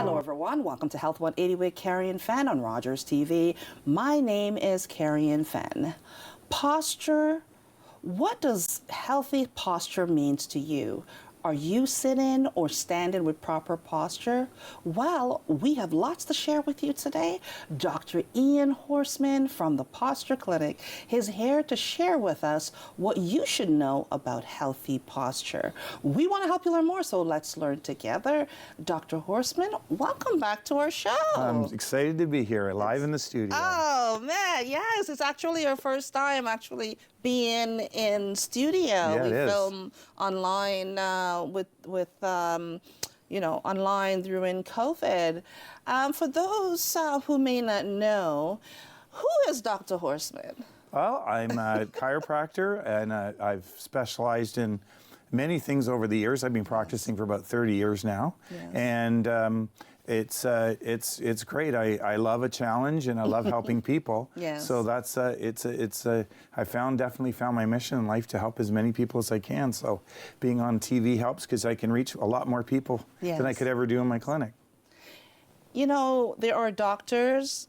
Hello everyone, welcome to Health 180 with Carion Fenn on Rogers TV. My name is Carion Fenn. Posture, what does healthy posture means to you? Are you sitting or standing with proper posture? Well, we have lots to share with you today. Dr. Ian Horseman from the Posture Clinic is here to share with us what you should know about healthy posture. We want to help you learn more, so let's learn together. Dr. Horseman, welcome back to our show. I'm excited to be here, live in the studio. Oh, man, yes, it's actually our first time being in studio. Yeah, we it is. film online online during COVID. For those who may not know, who is Dr. Horseman? Well, I'm a chiropractor, and I've specialized in many things over the years. I've been practicing for about 30 years now, and it's great. I love a challenge, and I love helping people. Yes. So that's I definitely found my mission in life to help as many people as I can. So being on TV helps because I can reach a lot more people than I could ever do in my clinic. You know, there are doctors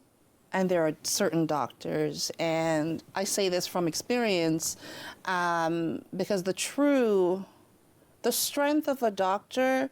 and there are certain doctors, and I say this from experience because the strength of a doctor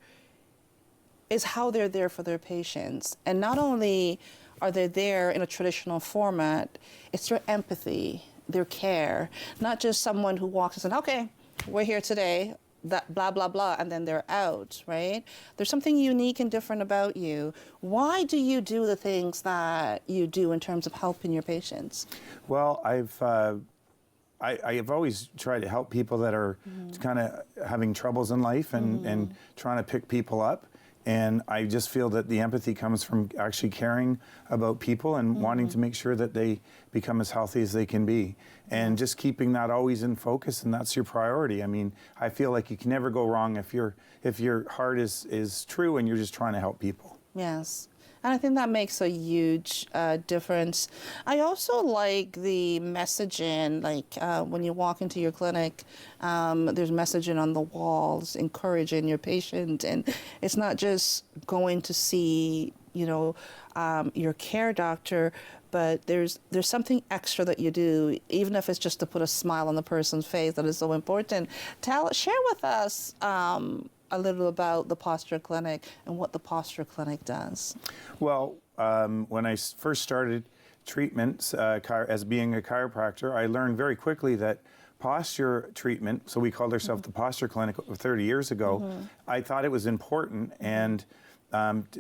is how they're there for their patients. And not only are they there in a traditional format, it's their empathy, their care, not just someone who walks and says, okay, we're here today, that blah, blah, blah, and then they're out, right? There's something unique and different about you. Why do you do the things that you do in terms of helping your patients? Well, I've always tried to help people that are kind of having troubles in life and trying to pick people up. And I just feel that the empathy comes from actually caring about people and wanting to make sure that they become as healthy as they can be. And just keeping that always in focus, and that's your priority. I mean, I feel like you can never go wrong if your heart is true and you're just trying to help people. Yes. And I think that makes a huge difference. I also like the messaging, like when you walk into your clinic, there's messaging on the walls encouraging your patient. And it's not just going to see, your care doctor, but there's something extra that you do, even if it's just to put a smile on the person's face, that is so important. Share with us a little about the Posture Clinic and what the Posture Clinic does. Well, when I first started treatments as being a chiropractor, I learned very quickly that posture treatment, so we called ourselves the Posture Clinic 30 years ago, I thought it was important and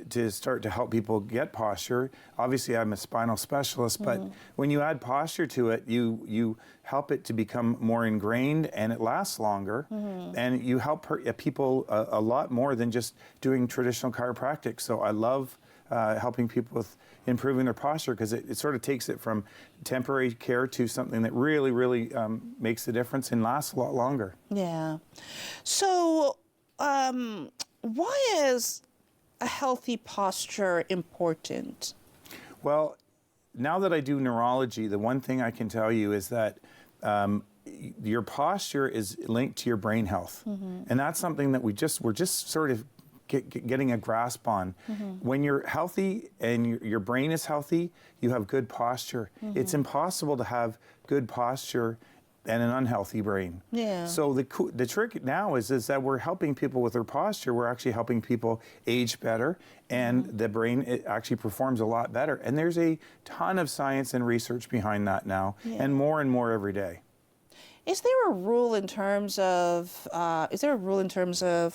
to start to help people get posture. Obviously, I'm a spinal specialist, but when you add posture to it, you help it to become more ingrained and it lasts longer, and you help people a lot more than just doing traditional chiropractic. So I love helping people with improving their posture because it sort of takes it from temporary care to something that really, really makes the difference and lasts a lot longer. Yeah. So why is a healthy posture important? Well, now that I do neurology, the one thing I can tell you is that your posture is linked to your brain health. And that's something that we're just sort of getting a grasp on. When you're healthy and your brain is healthy, you have good posture. It's impossible to have good posture and an unhealthy brain. Yeah. So the trick now is that we're helping people with their posture. We're actually helping people age better, and the brain, it actually performs a lot better. And there's a ton of science and research behind that now, and more every day. Is there a rule in terms of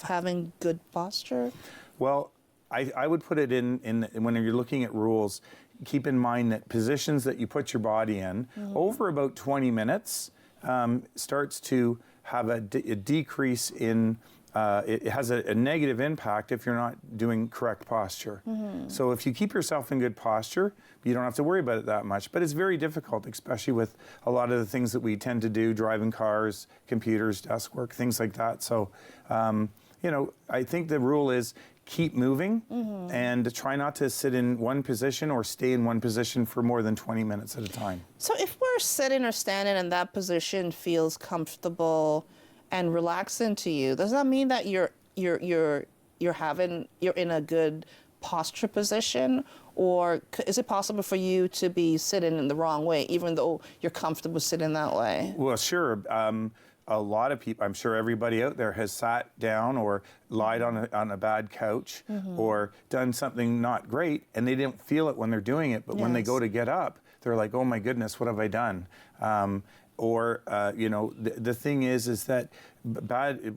having good posture? Well, I would put it in when you're looking at rules, keep in mind that positions that you put your body in over about 20 minutes starts to have a decrease in, it has a negative impact if you're not doing correct posture. So if you keep yourself in good posture, you don't have to worry about it that much. But it's very difficult, especially with a lot of the things that we tend to do, driving cars, computers, desk work, things like that. So, I think the rule is keep moving and try not to sit in one position or stay in one position for more than 20 minutes at a time. So if we're sitting or standing and that position feels comfortable and relaxing to you, does that mean that you're in a good posture position, or is it possible for you to be sitting in the wrong way, even though you're comfortable sitting that way? Well, sure. A lot of people, I'm sure everybody out there has sat down or lied on a bad couch or done something not great, and they didn't feel it when they're doing it, but when they go to get up, they're like, oh my goodness, what have I done? The thing is that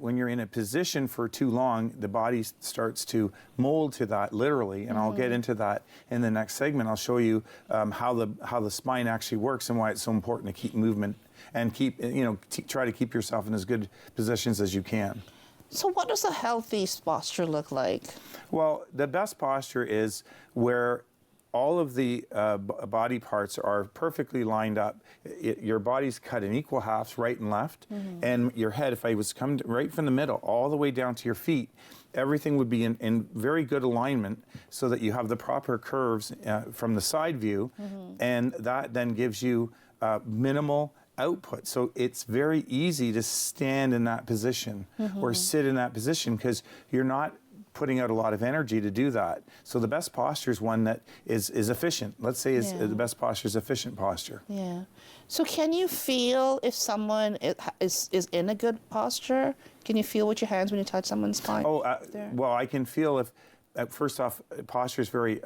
when you're in a position for too long, the body starts to mold to that literally, and I'll get into that in the next segment. I'll show you how the spine actually works and why it's so important to keep movement and try to keep yourself in as good positions as you can. So what does a healthy posture look like? Well, the best posture is where all of the body parts are perfectly lined up. Your body's cut in equal halves, right and left, and your head, if I was come right from the middle all the way down to your feet, everything would be in very good alignment so that you have the proper curves from the side view, and that then gives you minimal output. So it's very easy to stand in that position or sit in that position because you're not putting out a lot of energy to do that. So the best posture is one that is efficient. Let's say the best posture is efficient posture. Yeah. So can you feel if someone is in a good posture? Can you feel with your hands when you touch someone's spine? Well, I can feel if, first off, posture is very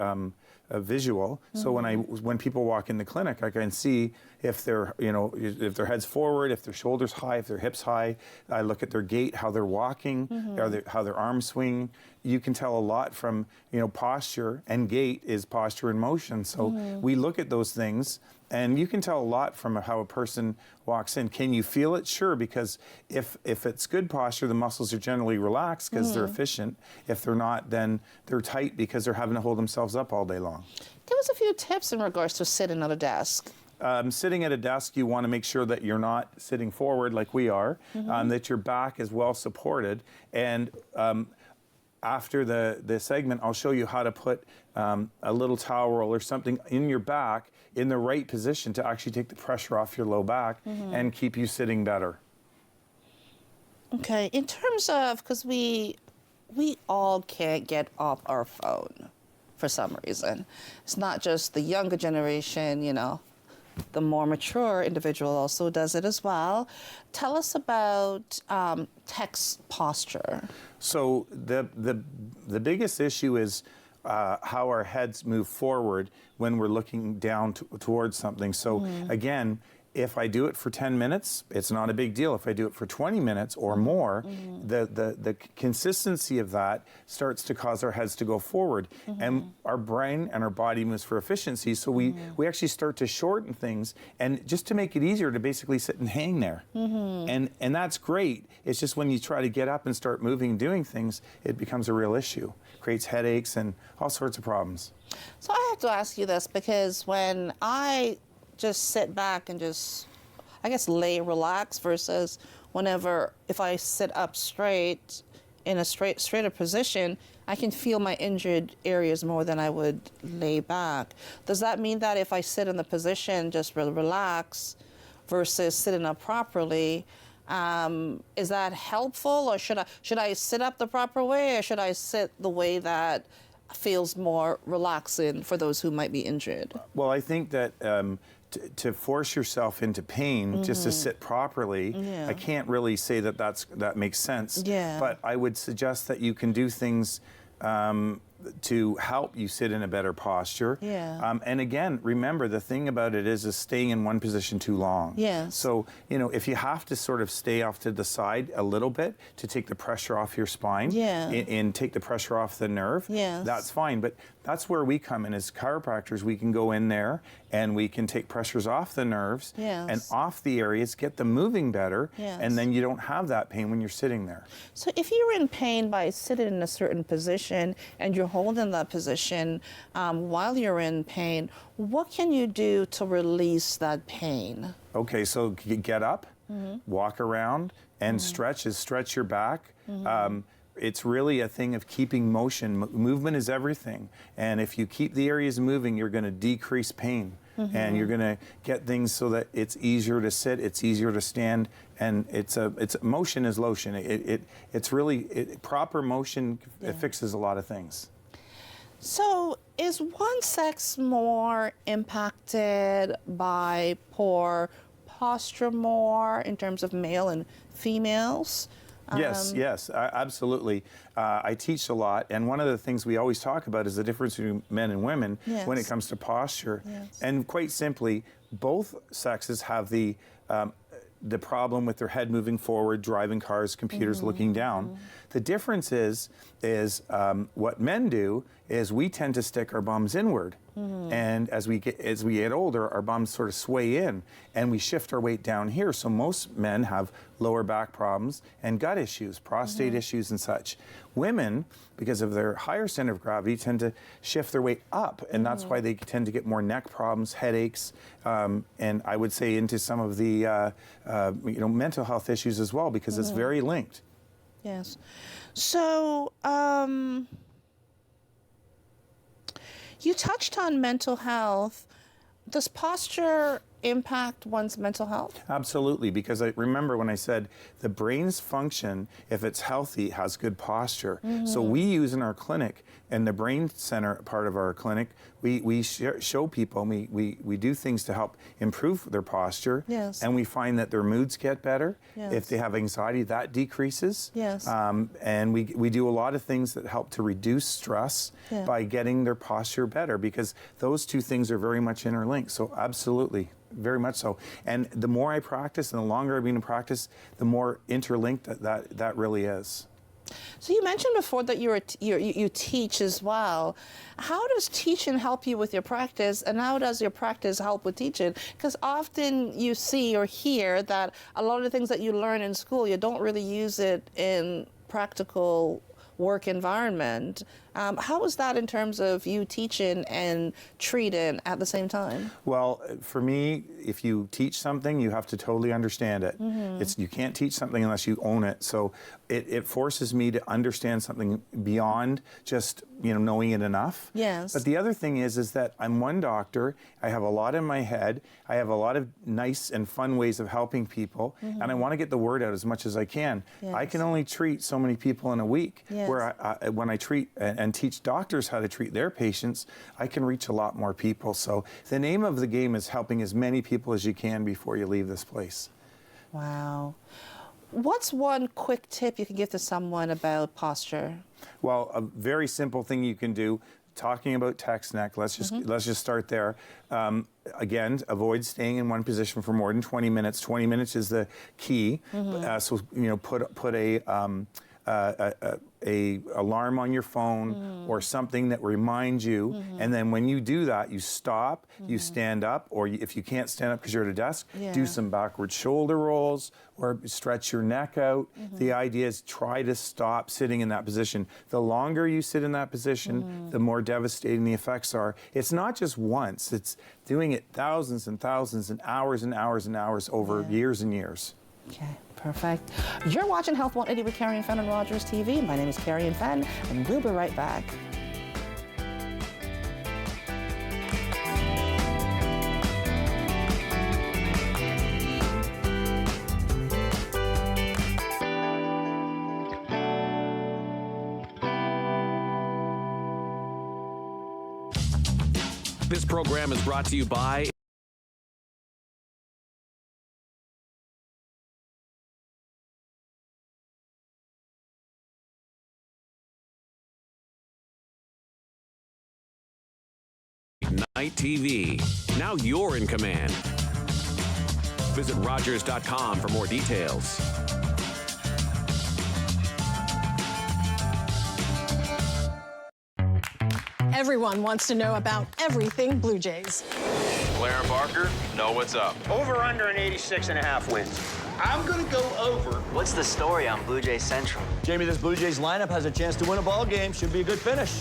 visual. So when people walk in the clinic, I can see if they're, if their head's forward, if their shoulders high, if their hips high. I look at their gait, how they're walking, how their arms swing. You can tell a lot from, posture, and gait is posture in motion. So we look at those things, and you can tell a lot from how a person walks in. Can you feel it? Sure, because if it's good posture, the muscles are generally relaxed because they're efficient. If they're not, then they're tight because they're having to hold themselves up all day long. Give us a few tips in regards to sitting at a desk. Sitting at a desk, you want to make sure that you're not sitting forward like we are, that your back is well supported, and after the segment, I'll show you how to put a little towel or something in your back in the right position to actually take the pressure off your low back and keep you sitting better. Okay, in terms of, because we all can't get off our phone for some reason. It's not just the younger generation, the more mature individual also does it as well. Tell us about text posture. So the biggest issue is how our heads move forward when we're looking down towards something. So again, if I do it for 10 minutes, it's not a big deal. If I do it for 20 minutes or more, the consistency of that starts to cause our heads to go forward. And our brain and our body moves for efficiency, so we actually start to shorten things, and just to make it easier to basically sit and hang there. And that's great. It's just when you try to get up and start moving and doing things, it becomes a real issue. Creates headaches and all sorts of problems. So I have to ask you this, because when I just sit back and just, I guess, relax versus if I sit up straight in a straighter position, I can feel my injured areas more than I would lay back. Does that mean that if I sit in the position, just relax versus sitting up properly, is that helpful, or should I sit up the proper way, or should I sit the way that feels more relaxing for those who might be injured? Well, I think that to force yourself into pain just to sit properly, I can't really say that makes sense. But I would suggest that you can do things to help you sit in a better posture. And again, remember, the thing about it is staying in one position too long. So, if you have to sort of stay off to the side a little bit to take the pressure off your spine and take the pressure off the nerve, that's fine. But that's where we come in as chiropractors. We can go in there and we can take pressures off the nerves and off the areas, get them moving better, and then you don't have that pain when you're sitting there. So if you're in pain by sitting in a certain position and you're holding that position while you're in pain, what can you do to release that pain? Okay, so get up, walk around, and stretch your back. It's really a thing of keeping motion. Movement is everything. And if you keep the areas moving, you're going to decrease pain. And you're going to get things so that it's easier to sit, it's easier to stand, and it's motion is lotion. It's really proper motion. It fixes a lot of things. So, is one sex more impacted by poor posture more in terms of male and females? Yes, absolutely. I teach a lot, and one of the things we always talk about is the difference between men and women when it Yes. comes to posture. Yes. And quite simply, both sexes have the problem with their head moving forward, driving cars, computers looking down. The difference is what men do is we tend to stick our bums inward. And as we get older, our bums sort of sway in and we shift our weight down here. So most men have lower back problems and gut issues, prostate issues and such. Women, because of their higher center of gravity, tend to shift their weight up, and that's why they tend to get more neck problems, headaches, and I would say into some of the mental health issues as well, because it's very linked. Yes. So, you touched on mental health. Does posture impact one's mental health? Absolutely, because I remember when I said the brain's function, if it's healthy, has good posture. So we use in our clinic, in the brain center part of our clinic, we show people, we do things to help improve their posture. Yes. And we find that their moods get better. Yes. If they have anxiety, that decreases. Yes. And we do a lot of things that help to reduce stress by getting their posture better, because those two things are very much interlinked. So absolutely. Very much so. And the more I practice and the longer I've been in practice, the more interlinked that really is. So you mentioned before that you teach as well. How does teaching help you with your practice, and how does your practice help with teaching? Because often you see or hear that a lot of the things that you learn in school, you don't really use it in practical work environment. How is that in terms of you teaching and treating at the same time? Well, for me, if you teach something, you have to totally understand it. You can't teach something unless you own it. So it forces me to understand something beyond just knowing it enough. Yes. But the other thing is that I'm one doctor. I have a lot in my head. I have a lot of nice and fun ways of helping people, and I want to get the word out as much as I can. Yes. I can only treat so many people in a week. Yes. Where when I treat and teach doctors how to treat their patients, I can reach a lot more people. So the name of the game is helping as many people as you can before you leave this place. Wow. What's one quick tip you can give to someone about posture? Well, a very simple thing you can do, talking about text neck, let's just start there. Again, avoid staying in one position for more than 20 minutes. 20 minutes is the key. So put a alarm on your phone or something that reminds you, and then when you do that, you stop, you stand up, or if you can't stand up because you're at a desk, do some backward shoulder rolls or stretch your neck out. The idea is try to stop sitting in that position. The longer you sit in that position, the more devastating the effects are. It's not just once, it's doing it thousands and thousands and hours and hours and hours over years and years. Okay, perfect. You're watching Health 180 with Carion Fenn on Rogers TV. My name is Carion Fenn, and we'll be right back. This program is brought to you by Night TV. Now you're in command. Visit Rogers.com for more details. Everyone wants to know about everything Blue Jays. Blair and Barker, know what's up. Over under an 86.5 wins. I'm going to go over. What's the story on Blue Jays Central? Jamie, this Blue Jays lineup has a chance to win a ball game. Should be a good finish.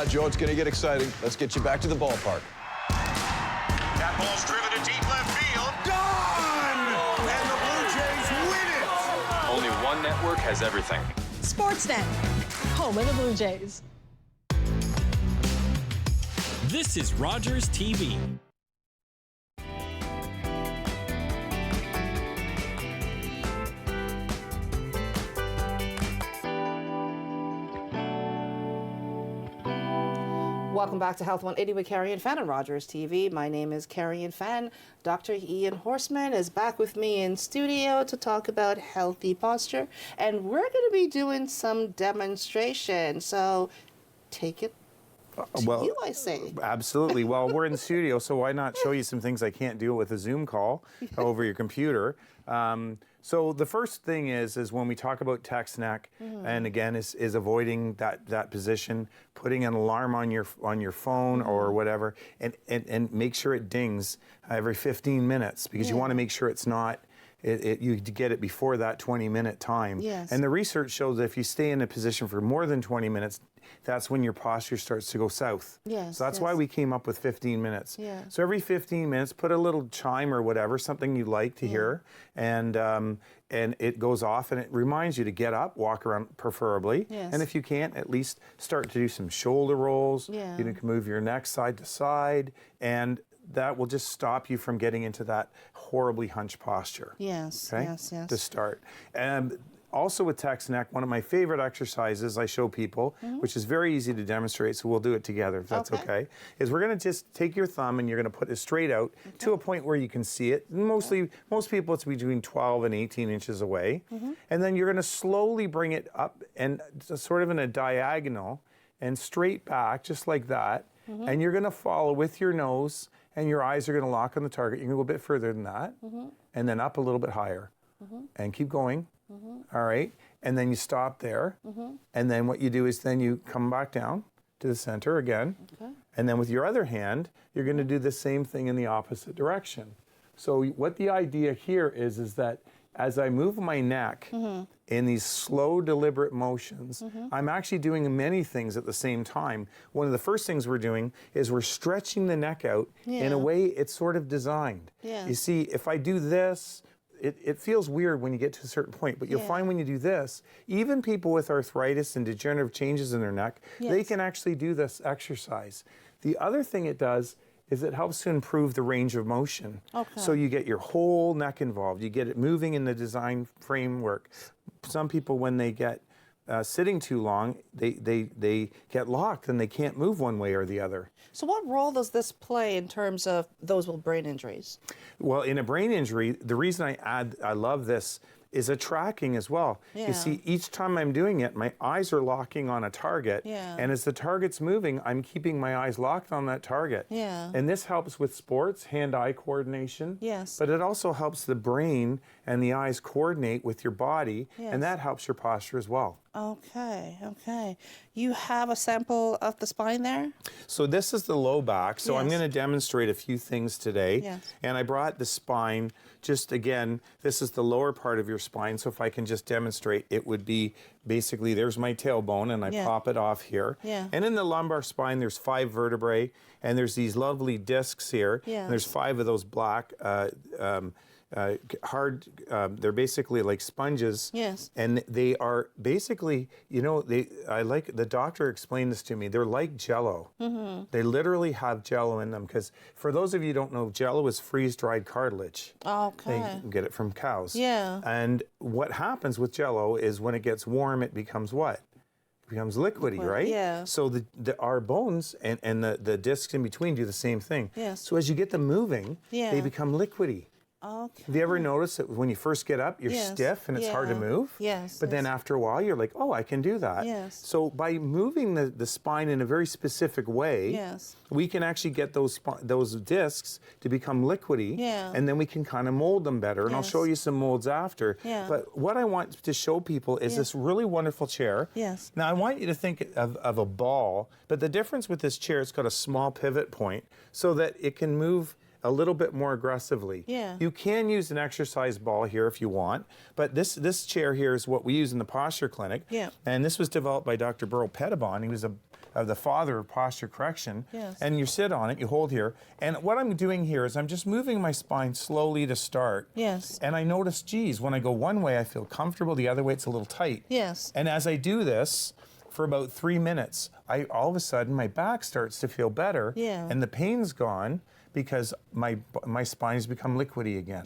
Joe, it's going to get exciting. Let's get you back to the ballpark. That ball's driven to deep left field. Gone! And the Blue Jays win it! Only one network has everything. Sportsnet, home of the Blue Jays. This is Rogers TV. Welcome back to Health 180 with Carion Fenn on Rogers TV. My name is Carion Fenn. Dr. Ian Horseman is back with me in studio to talk about healthy posture. And we're going to be doing some demonstration. So take it to you, I say. Absolutely. Well, we're in the studio, so why not show you some things I can't do with a Zoom call over your computer. So the first thing is when we talk about text neck, and again is avoiding that position, putting an alarm on your phone or whatever, and make sure it dings every 15 minutes because you want to make sure it's not. You get it before that 20-minute time. Yes. And the research shows that if you stay in a position for more than 20 minutes, that's when your posture starts to go south. Yes, so that's why we came up with 15 minutes. Yeah. So every 15 minutes, put a little chime or whatever, something you'd like to hear, and it goes off and it reminds you to get up, walk around preferably. Yes. And if you can't, at least start to do some shoulder rolls. Yeah. You can move your neck side to side, and that will just stop you from getting into that horribly hunched posture. Yes, Okay? yes, yes. To start. And also with text neck, one of my favorite exercises I show people, which is very easy to demonstrate, so we'll do it together if that's okay, is we're going to just take your thumb and you're going to put it straight out to a point where you can see it. Most people it's between 12 and 18 inches away. And then you're going to slowly bring it up and sort of in a diagonal and straight back, just like that. And you're going to follow with your nose, and your eyes are going to lock on the target. You can go a bit further than that, and then up a little bit higher. And keep going. All right. And then you stop there. And then what you do is then you come back down to the center again. And then with your other hand, you're going to do the same thing in the opposite direction. So what the idea here is that as I move my neck in these slow, deliberate motions, I'm actually doing many things at the same time. One of the first things we're doing is we're stretching the neck out in a way it's sort of designed. Yes. You see, if I do this, it feels weird when you get to a certain point, but you'll find when you do this, even people with arthritis and degenerative changes in their neck, they can actually do this exercise. The other thing it does is it helps to improve the range of motion. So you get your whole neck involved. You get it moving in the design framework. Some people, when they get sitting too long, they get locked and they can't move one way or the other. So what role does this play in terms of those with brain injuries? Well, in a brain injury, the reason I love this is a tracking as well. You see, each time I'm doing it, my eyes are locking on a target, and as the target's moving, I'm keeping my eyes locked on that target. And this helps with sports, hand-eye coordination, but it also helps the brain and the eyes coordinate with your body, and that helps your posture as well. Okay, okay. You have a sample of the spine there? So this is the low back. So I'm going to demonstrate a few things today. And I brought the spine, just again, this is the lower part of your spine. So if I can just demonstrate, it would be basically, there's my tailbone and I pop it off here. And in the lumbar spine, there's 5 vertebrae and there's these lovely discs here. And there's 5 of those black, hard, they're basically like sponges. And they are basically, you know, I like, the doctor explained this to me, they're like Jell-O. They literally have Jell-O in them, because for those of you who don't know, Jell-O is freeze-dried cartilage. They get it from cows. And what happens with Jell-O is when it gets warm, it becomes what? It becomes liquidy, right? So our bones and the discs in between do the same thing. So as you get them moving, they become liquidy. Have you ever noticed that when you first get up, you're stiff and it's hard to move? But then after a while, you're like, oh, I can do that. So by moving the spine in a very specific way, we can actually get those discs to become liquidy, and then we can kind of mold them better. And I'll show you some molds after. But what I want to show people is this really wonderful chair. Now, I want you to think of a ball, but the difference with this chair, it's got a small pivot point so that it can move a little bit more aggressively. You can use an exercise ball here if you want, but this chair here is what we use in the posture clinic. And this was developed by Dr. Burl Pettibon. He was the father of posture correction. And you sit on it, you hold here, and what I'm doing here is I'm just moving my spine slowly to start. And I notice, geez, when I go one way, I feel comfortable, the other way it's a little tight. And as I do this for about 3 minutes, all of a sudden my back starts to feel better, and the pain's gone, because my spine has become liquidy again.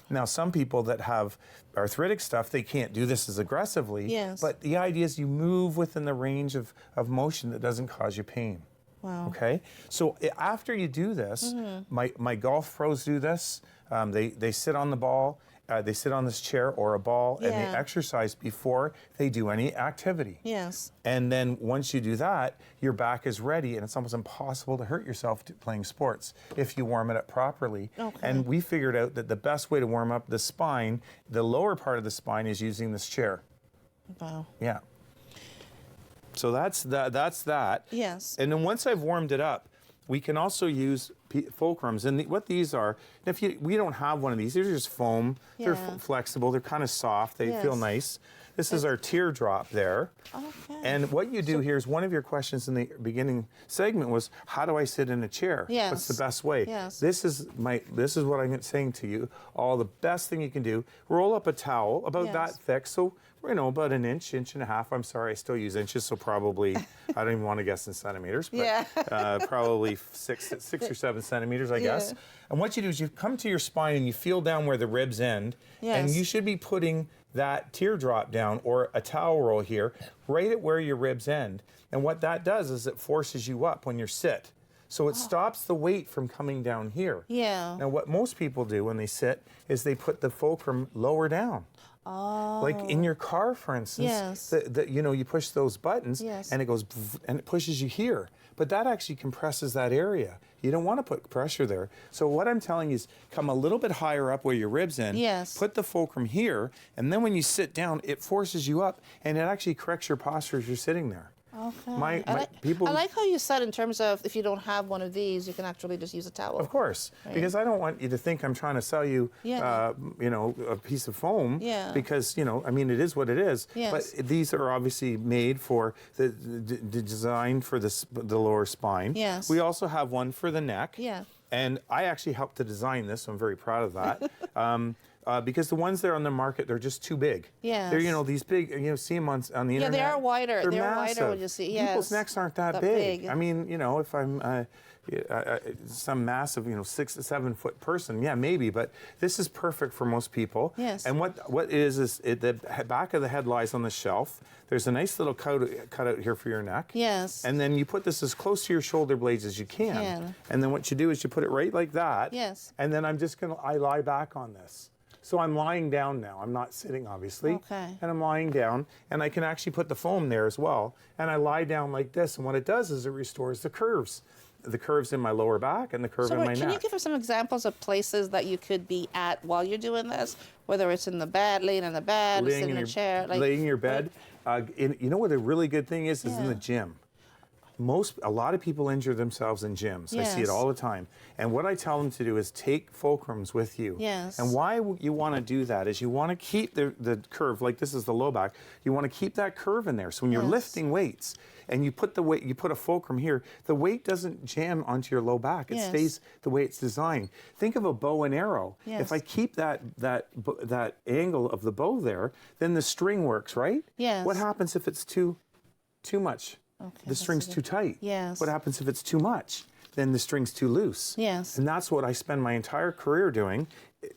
Now, some people that have arthritic stuff, they can't do this as aggressively. But the idea is you move within the range of motion that doesn't cause you pain. Wow. Okay, so after you do this, my golf pros do this. They sit on the ball, they sit on this chair or a ball, and they exercise before they do any activity. Yes. And then once you do that, your back is ready, and it's almost impossible to hurt yourself playing sports if you warm it up properly. Okay. And we figured out that the best way to warm up the spine, the lower part of the spine, is using this chair. Wow. Yeah. So that's that. Yes. And then once I've warmed it up, we can also use fulcrums. And what these are, if we don't have one of these, these are just foam. They're flexible. They're kind of soft. They feel nice. This is our teardrop there. Okay. And what you do here is, one of your questions in the beginning segment was, how do I sit in a chair? Yes. What's the best way? Yes. This is what I'm saying to you. The best thing you can do, roll up a towel about that thick. So, about an inch and a half. I'm sorry, I still use inches, so probably, I don't even want to guess in centimeters, but probably six or 7 centimeters, I guess. And what you do is you come to your spine and you feel down where the ribs end, and you should be putting that teardrop down, or a towel roll here, right at where your ribs end. And what that does is it forces you up when you sit. So it stops the weight from coming down here. Yeah. Now what most people do when they sit is they put the fulcrum lower down. Like in your car, for instance, you push those buttons and it goes and it pushes you here. But that actually compresses that area. You don't want to put pressure there. So what I'm telling you is, come a little bit higher up where your ribs end. Yes. Put the fulcrum here, and then when you sit down, it forces you up, and it actually corrects your posture as you're sitting there. Okay. People. I like how you said, in terms of, if you don't have one of these, you can actually just use a towel. Of course, because I don't want you to think I'm trying to sell you, a piece of foam. Yeah. Because it is what it is. Yes. But these are obviously made for the design for the lower spine. Yes. We also have one for the neck. Yeah. And I actually helped to design this, so I'm very proud of that. Because the ones that are on the market, they're just too big. Yes. They're, these big, see them on the internet. Yeah, they are wider. They're wider massive. when you see. Yes. People's necks aren't that big. I mean, if I'm some massive, 6 to 7 foot person, maybe, but this is perfect for most people. Yes. And what it is the back of the head lies on the shelf. There's a nice little cutout here for your neck. Yes. And then you put this as close to your shoulder blades as you can. And then what you do is you put it right like that. Yes. And then I lie back on this. So I'm lying down now. I'm not sitting, obviously. Okay. And I'm lying down, and I can actually put the foam there as well. And I lie down like this, and what it does is it restores the curves. The curves in my lower back and the curve in my neck. Can you give us some examples of places that you could be at while you're doing this? Whether it's in the bed, laying in the bed, sitting in a chair. Laying in your bed. You know what a really good thing is in the gym. A lot of people injure themselves in gyms. Yes. I see it all the time. And what I tell them to do is take fulcrums with you. Yes. And why you want to do that is you want to keep the curve, like this is the low back, you want to keep that curve in there. So when you're lifting weights and you put a fulcrum here, the weight doesn't jam onto your low back. It stays the way it's designed. Think of a bow and arrow. Yes. If I keep that angle of the bow there, then the string works, right? Yes. What happens if it's too much? Okay, the string's too tight. Yes. What happens if it's too much? Then the string's too loose. Yes. And that's what I spend my entire career doing,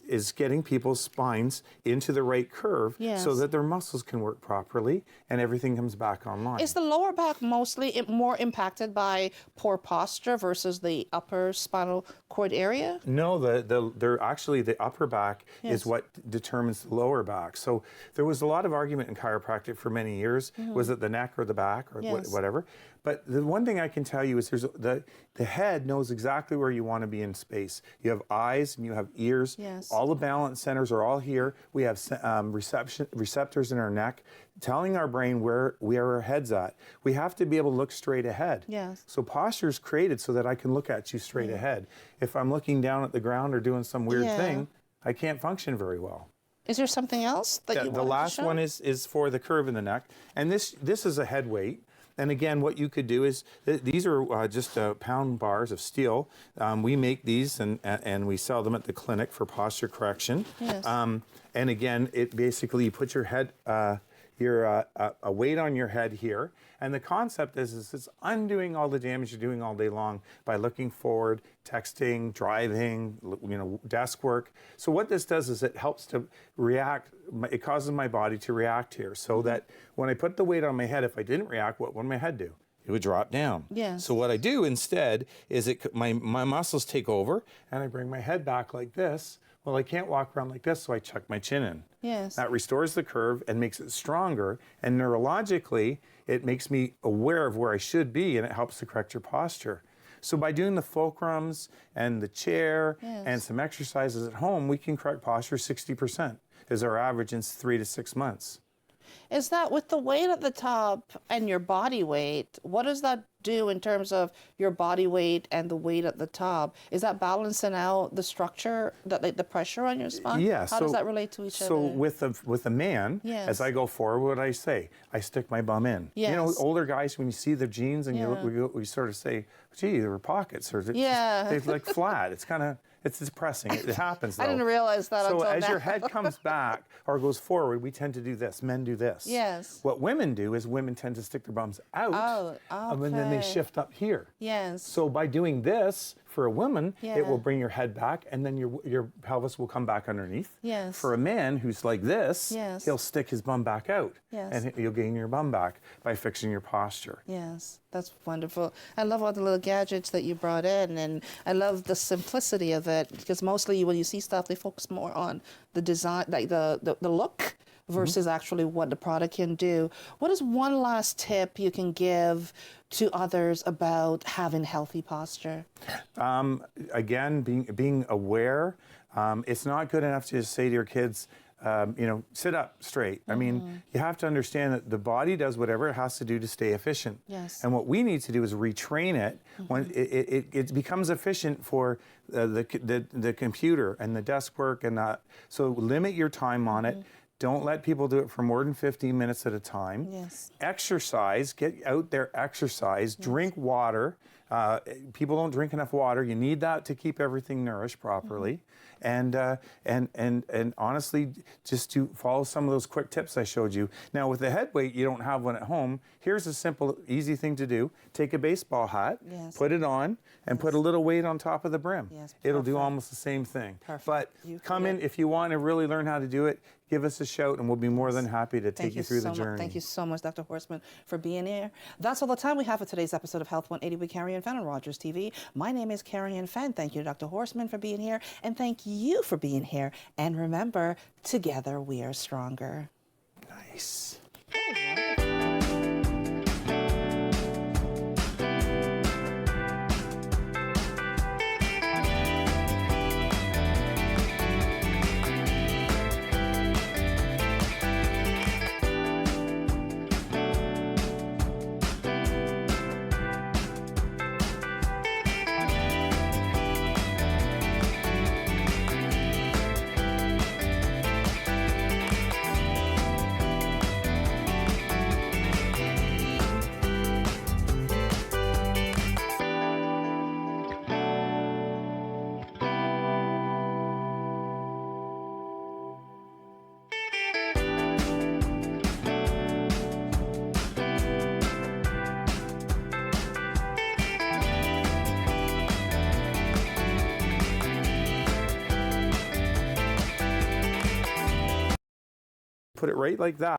is getting people's spines into the right curve so that their muscles can work properly and everything comes back online. Is the lower back mostly more impacted by poor posture versus the upper spinal cord area? No, they're actually the upper back is what determines the lower back. So there was a lot of argument in chiropractic for many years. Was it the neck or the back or whatever? But the one thing I can tell you is the head knows exactly where you want to be in space. You have eyes and you have ears. Yes. All the balance centers are all here. We have receptors in our neck telling our brain where our head's at. We have to be able to look straight ahead. Yes. So posture is created so that I can look at you straight ahead. If I'm looking down at the ground or doing some weird thing, I can't function very well. Is there something else that you want to show? The last one is for the curve in the neck. And this is a head weight. And again, what you could do is, these are just pound bars of steel. We make these and we sell them at the clinic for posture correction. Yes. And again, it basically, you put your head, a weight on your head here. And the concept is it's undoing all the damage you're doing all day long by looking forward, texting, driving, desk work. So what this does is it helps to react. It causes my body to react here, so that when I put the weight on my head, if I didn't react, what would my head do? it would drop down. Yes. So what I do instead is my muscles take over, and I bring my head back like this. Well, I can't walk around like this, so I chuck my chin in. Yes. That restores the curve and makes it stronger. And neurologically, it makes me aware of where I should be, and it helps to correct your posture. So by doing the fulcrums and the chair and some exercises at home, we can correct posture 60%, is our average in 3 to 6 months. Is that with the weight at the top and your body weight, what does that do in terms of your body weight and the weight at the top? Is that balancing out the structure, the pressure on your spine? Yeah. How does that relate to each other? So with a man, as I go forward, what do I say? I stick my bum in. Yes. You know, older guys, when you see their jeans and we sort of say, gee, there were pockets, or they're like flat. It's kind of, it's depressing. It happens, though. I didn't realize that until now. So as your head comes back or goes forward, we tend to do this. Men do this. Yes. What women do is women tend to stick their bums out, and then they shift up here. Yes. So by doing this, for a woman, it will bring your head back, and then your pelvis will come back underneath. Yes. For a man who's like this, he'll stick his bum back out, Yes. and you'll gain your bum back by fixing your posture. Yes, that's wonderful. I love all the little gadgets that you brought in, and I love the simplicity of it, because mostly when you see stuff, they focus more on the design, like the look, versus actually what the product can do. What is one last tip you can give to others about having healthy posture? Again, being aware. It's not good enough to just say to your kids, sit up straight. I mean, you have to understand that the body does whatever it has to do to stay efficient. Yes. And what we need to do is retrain it when it becomes efficient for the computer and the desk work and that. So limit your time on it. Don't let people do it for more than 15 minutes at a time. Yes. Exercise, get out there, exercise, drink water. People don't drink enough water. You need that to keep everything nourished properly. And honestly, just to follow some of those quick tips I showed you. Now, with the head weight, you don't have one at home. Here's a simple, easy thing to do. Take a baseball hat, put it on, and put a little weight on top of the brim. Yes, it'll do almost the same thing. Perfect. But come in, if you want to really learn how to do it, give us a shout, and we'll be more than happy to take you through the journey. Thank you so much, Dr. Horseman, for being here. That's all the time we have for today's episode of Health 180 with Carion Fenn on Rogers TV. My name is Carion Fenn. Thank you, Dr. Horseman, for being here, and thank you for being here. And remember, together we are stronger. Nice. Put it right like that.